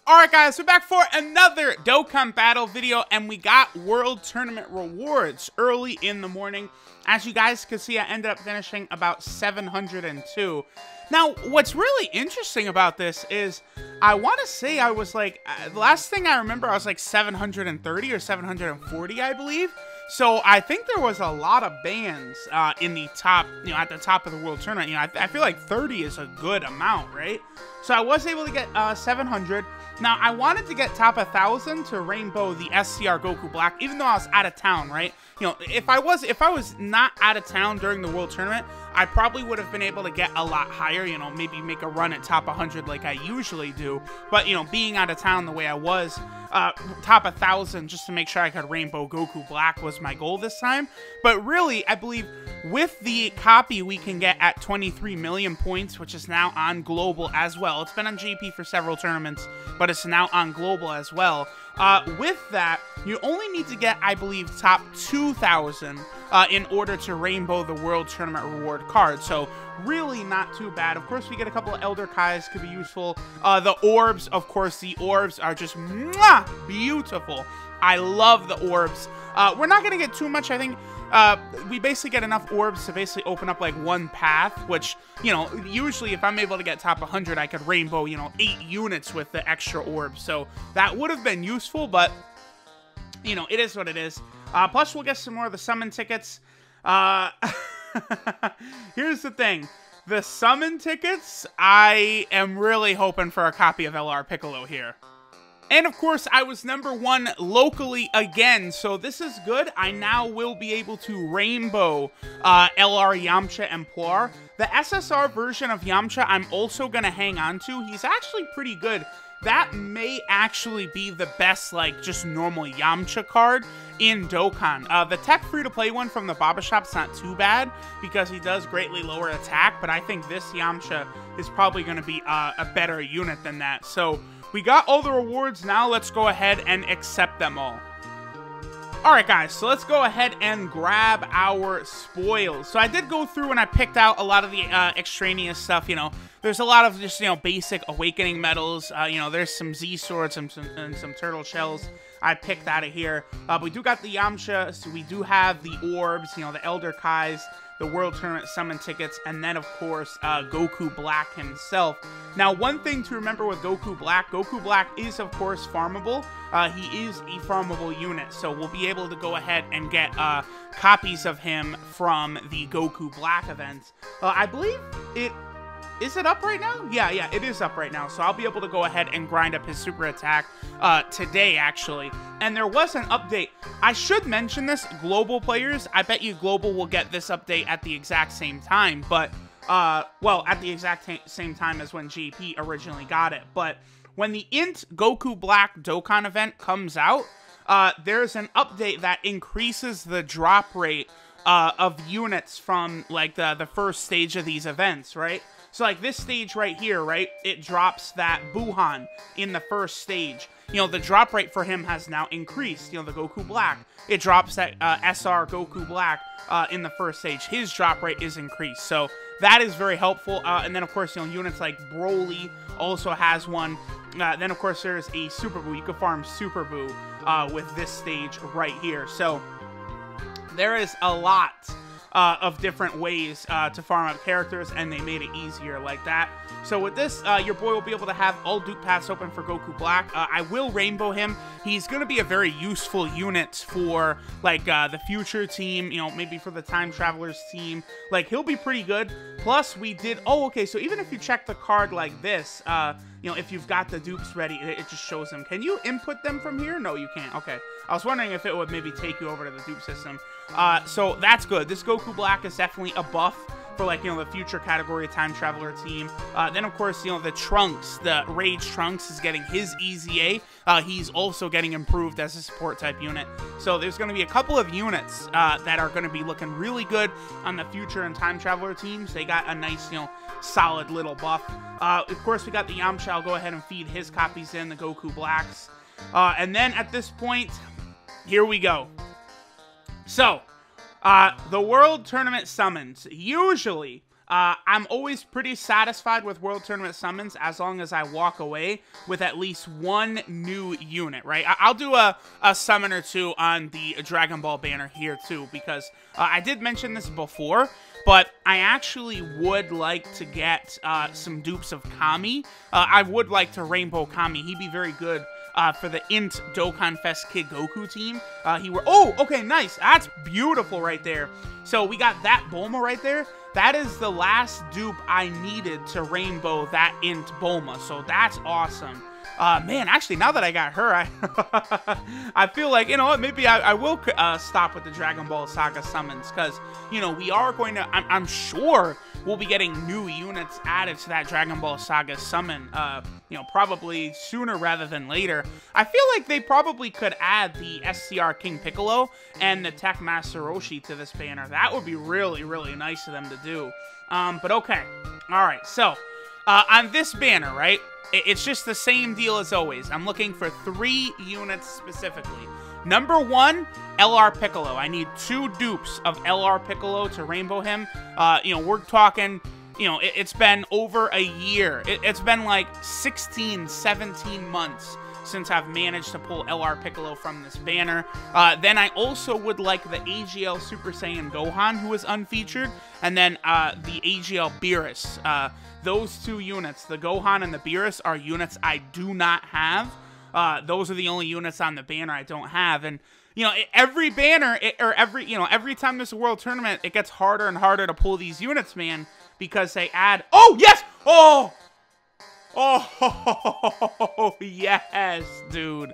Alright guys, we're back for another Dokkan battle video, and we got World Tournament rewards early in the morning. As you guys can see, I ended up finishing about 702. Now, what's really interesting about this is, I want to say I was like, the last thing I remember, I was like 730 or 740, I believe. So I think there was a lot of bands in the top, at the top of the World Tournament. I feel like 30 is a good amount, right? So I was able to get 700. Now, I wanted to get top 1,000 to rainbow the STR Goku Black, even though I was out of town, right? If I was not out of town during the World Tournament, I probably would have been able to get a lot higher, maybe make a run at top 100 like I usually do. But, being out of town the way I was, top 1,000 just to make sure I could rainbow Goku Black was my goal this time. But really, I believe with the copy we can get at 23 million points, which is now on Global as well. It's been on GP for several tournaments, but it's now on Global as well. With that, you only need to get, I believe, top 2,000 in order to rainbow the World Tournament reward card. So really not too bad. Of course, we get a couple of Elder Kais, could be useful. The orbs, of course, the orbs are just beautiful. I love the orbs. We're not going to get too much, I think. We basically get enough orbs to basically open up like one path, which, usually if I'm able to get top 100, I could rainbow, 8 units with the extra orbs. So that would have been useful, but, it is what it is. Plus, we'll get some more of the summon tickets. Here's the thing. The summon tickets, I am really hoping for a copy of LR Piccolo here. And of course, I was #1 locally again, so this is good. I now will be able to rainbow LR Yamcha and Poir. The SSR version of Yamcha, I'm also going to hang on to. He's actually pretty good. That may actually be the best, just normal Yamcha card in Dokkan. The tech free-to-play one from the Baba Shop's not too bad, because he does greatly lower attack, but I think this Yamcha is probably going to be a better unit than that. So we got all the rewards. Now let's go ahead and accept them all. Alright guys, so let's go ahead and grab our spoils. So I did go through and I picked out a lot of the extraneous stuff, There's a lot of just, basic awakening medals. There's some Z swords and some turtle shells. I picked out of here. But we do got the Yamcha, so we do have the orbs, the Elder Kais, the World Tournament summon tickets, and then, of course, Goku Black himself. Now, one thing to remember with Goku Black is, of course, farmable. He is a farmable unit, so we'll be able to go ahead and get copies of him from the Goku Black event. I believe it... Is it up right now? Yeah, it is up right now. So I'll be able to go ahead and grind up his super attack today, actually. And there was an update. I should mention this, Global players. I bet you Global will get this update at the exact same time. But, well, at the exact same time as when GP originally got it. But when the Int Goku Black Dokkan event comes out, there's an update that increases the drop rate of units from, the first stage of these events, right? So, this stage right here, right, it drops that Buhan in the first stage. The drop rate for him has now increased, the Goku Black. It drops that SR Goku Black in the first stage. His drop rate is increased, so that is very helpful. And then, of course, units like Broly also has one. Then, of course, there's a Super Buu. You can farm Super Buu with this stage right here. So, there is a lot of different ways to farm up characters, and they made it easier like that. So with this, your boy will be able to have all Duke Paths open for Goku Black. I will rainbow him. He's going to be a very useful unit for, the future team, maybe for the Time Travelers team. He'll be pretty good. Plus, we did... Oh, okay, so even if you check the card like this, if you've got the dupes ready, it just shows them. Can you input them from here? No, you can't. Okay. I was wondering if it would maybe take you over to the dupe system. So that's good. This Goku Black is definitely a buff for, the future category Time Traveler team. Then, of course, the Trunks, the Rage Trunks is getting his EZA. He's also getting improved as a support type unit. So there's going to be a couple of units that are going to be looking really good on the future and Time Traveler teams. They got a nice, solid little buff. Of course, we got the Yamcha. I'll go ahead and feed his copies in, the Goku Blacks. And then at this point, here we go. So, the World Tournament summons. Usually, I'm always pretty satisfied with World Tournament summons as long as I walk away with at least one new unit, right? I'll do a summon or two on the Dragon Ball banner here too, because I did mention this before, but I actually would like to get some dupes of Kami. I would like to Rainbow Kami. He'd be very good for the Int Dokkan Fest Kid Goku team. Oh, okay, nice. That's beautiful right there. So we got that Bulma right there. That is the last dupe I needed to rainbow that Int Bulma. So that's awesome. Man, actually, now that I got her, I feel like, you know what, maybe I will stop with the Dragon Ball Saga summons, because, you know, we are going to, I'm sure we'll be getting new units added to that Dragon Ball Saga summon, you know, probably sooner rather than later. I feel like they probably could add the STR King Piccolo and the Tech Master Roshi to this banner. That would be really, really nice of them to do. But okay. All right, so on this banner, right, it's just the same deal as always. I'm looking for 3 units specifically. Number 1, LR Piccolo. I need 2 dupes of LR Piccolo to rainbow him. You know, we're talking, you know, it's been over a year. It's been like 16, 17 months since I've managed to pull LR Piccolo from this banner. Then I also would like the AGL Super Saiyan Gohan, who is unfeatured, and then the AGL Beerus. Those 2 units, the Gohan and the Beerus, are units I do not have. Those are the only units on the banner I don't have. And, you know, every banner, every time there's a World Tournament, it gets harder and harder to pull these units, man, because they add... Oh, yes! Oh! Oh, yes, dude.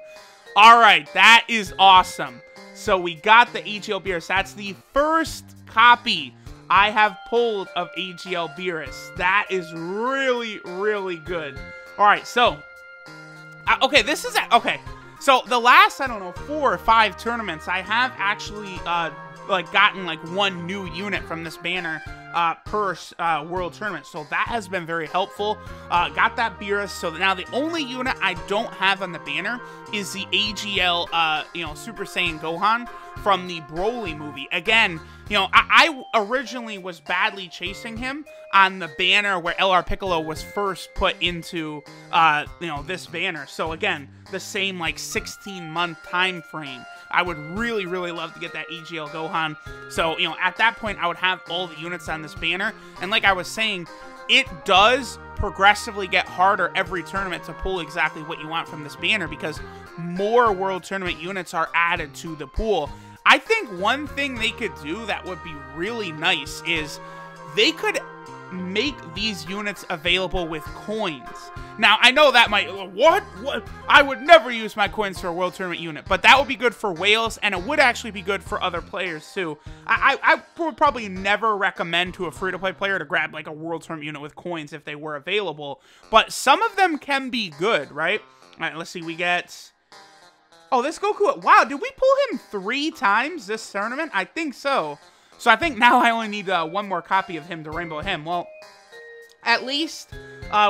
All right, that is awesome. So we got the AGL Beerus. That's the first copy I have pulled of AGL Beerus. That is really, really good. All right, so... okay, this is... Okay, so the last, I don't know, 4 or 5 tournaments, I have actually, like, gotten, like, 1 new unit from this banner per World Tournament. So that has been very helpful. Got that Beerus. So now the only unit I don't have on the banner is the AGL, you know, Super Saiyan Gohan from the Broly movie. Again, you know, I originally was badly chasing him on the banner where LR Piccolo was first put into, you know, this banner. So again, the same like 16-month time frame. I would really, really love to get that AGL Gohan. So, you know, at that point, I would have all the units on this banner. And like I was saying, it does progressively get harder every tournament to pull exactly what you want from this banner, because more World Tournament units are added to the pool. I think one thing they could do that would be really nice is they could make these units available with coins. Now, I know that might... What? I would never use my coins for a World Tournament unit, but that would be good for whales, and it would actually be good for other players, too. I would probably never recommend to a free-to-play player to grab, like, a World Tournament unit with coins if they were available, but some of them can be good, right? All right, let's see. We get... Oh, this Goku... Wow, did we pull him 3 times this tournament? I think so. So I think now I only need 1 more copy of him to rainbow him. Well, at least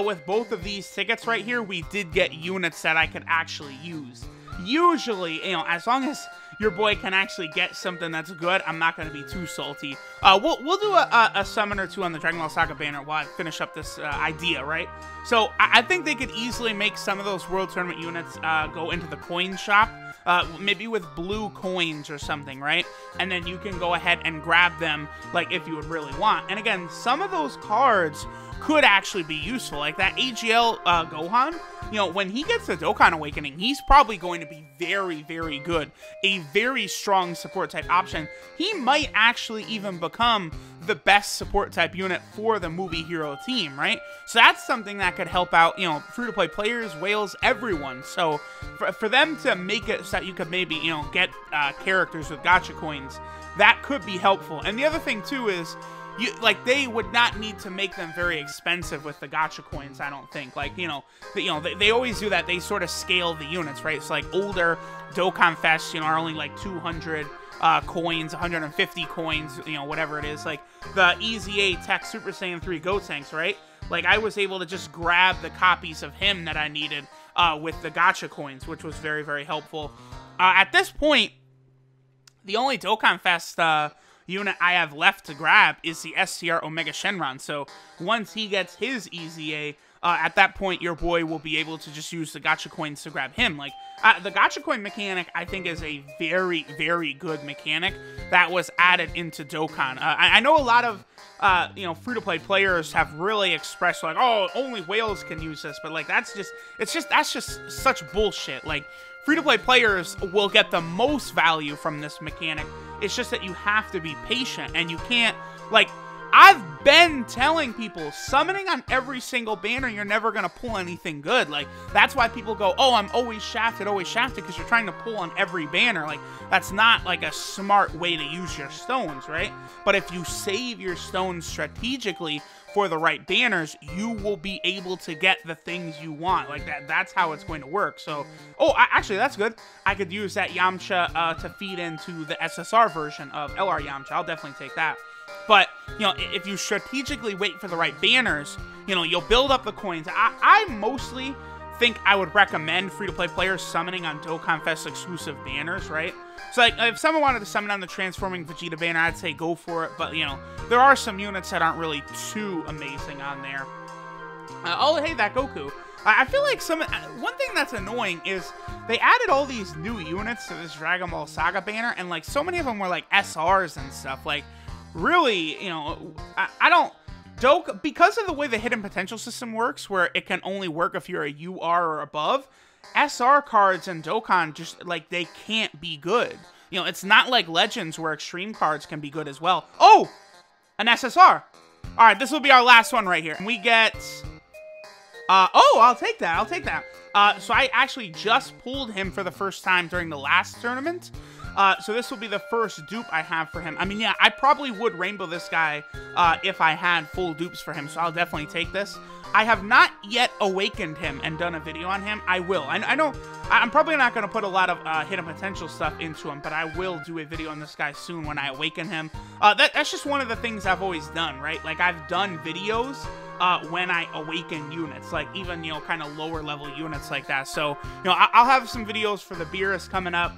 with both of these tickets right here, we did get units that I could actually use. Usually, you know, as long as your boy can actually get something that's good, I'm not going to be too salty. We'll do a summon or 2 on the Dragon Ball Saga banner while I finish up this idea, right? So I think they could easily make some of those World Tournament units go into the coin shop. Maybe with blue coins or something, right? And then you can go ahead and grab them, like, if you would really want. And again, some of those cards could actually be useful. Like that AGL Gohan, you know, when he gets the Dokkan Awakening, he's probably going to be very, very good. A very strong support type option. He might actually even become the best support type unit for the movie hero team, right? So that's something that could help out, you know, free-to-play players, whales, everyone. So for them to make it so that you could maybe, you know, get characters with gacha coins, that could be helpful. And the other thing too is, they would not need to make them very expensive with the gacha coins, I don't think. Like, you know, they always do that. They sort of scale the units, right? So like older Dokkan Fest, you know, are only like 200 coins, 150 coins, you know, whatever it is. Like the EZA Tech Super Saiyan 3 Gotenks, right? Like I was able to just grab the copies of him that I needed with the gacha coins, which was very, very helpful. At this point, the only Dokkan Fest unit I have left to grab is the STR Omega Shenron. So once he gets his EZA, at that point, your boy will be able to just use the gacha coins to grab him. Like, the gacha coin mechanic, I think, is a very, very good mechanic that was added into Dokkan. I know a lot of, free-to-play players have really expressed, like, oh, only whales can use this, but, like, that's just such bullshit. Like, free-to-play players will get the most value from this mechanic. It's just that you have to be patient, and you can't, like, I've been telling people, summoning on every single banner, you're never going to pull anything good. Like, that's why people go, oh, I'm always shafted, because you're trying to pull on every banner. Like, that's not, like, a smart way to use your stones, right? But if you save your stones strategically for the right banners, you will be able to get the things you want. Like, that's how it's going to work. So, actually, that's good. I could use that Yamcha to feed into the SSR version of LR Yamcha. I'll definitely take that. But, if you strategically wait for the right banners, you'll build up the coins. I mostly think I would recommend free-to-play players summoning on Dokkan Fest exclusive banners, right? So, like, if someone wanted to summon on the Transforming Vegeta banner, I'd say go for it. But, there are some units that aren't really too amazing on there. Oh, hey, that Goku. I feel like one thing that's annoying is they added all these new units to this Dragon Ball Saga banner, and, like, so many of them were, like, SRs and stuff. Like, really, I don't... because of the way the hidden potential system works, where it can only work if you're a UR or above, SR cards in Dokkan just, like, they can't be good. It's not like Legends where extreme cards can be good as well. Oh! An SSR! Alright, this will be our last one right here. We get... I'll take that, so I actually just pulled him for the first time during the last tournament. So this will be the first dupe I have for him. I mean, yeah, I probably would rainbow this guy if I had full dupes for him, so I'll definitely take this. I have not yet awakened him and done a video on him. I will. I know I'm probably not going to put a lot of hidden potential stuff into him, but I will do a video on this guy soon when I awaken him. That's just one of the things I've always done, right? Like, I've done videos when I awaken units, like even, kind of lower level units like that. So, I'll have some videos for the Beerus coming up.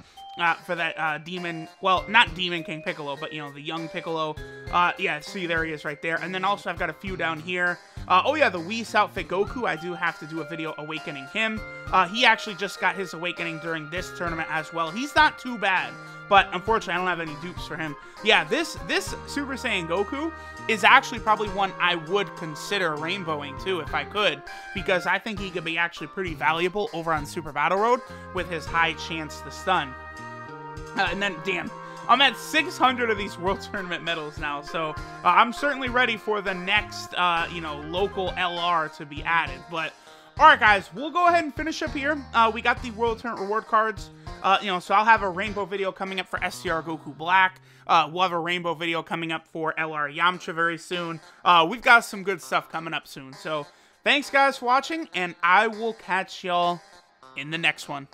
For that Demon, well, not Demon King Piccolo, but, the young Piccolo. Yeah, see, there he is right there. And then also I've got a few down here. Oh yeah, the Whis outfit Goku, I do have to do a video awakening him. He actually just got his awakening during this tournament as well. He's not too bad, but unfortunately I don't have any dupes for him. Yeah, this Super Saiyan Goku is actually probably one I would consider rainbowing too if I could, because I think he could be actually pretty valuable over on Super Battle Road with his high chance to stun. And then, damn, I'm at 600 of these World Tournament medals now, so I'm certainly ready for the next, local LR to be added. But, alright guys, we'll go ahead and finish up here. We got the World Tournament reward cards, so I'll have a rainbow video coming up for STR Goku Black. We'll have a rainbow video coming up for LR Yamcha very soon. We've got some good stuff coming up soon. So, thanks guys for watching, and I will catch y'all in the next one.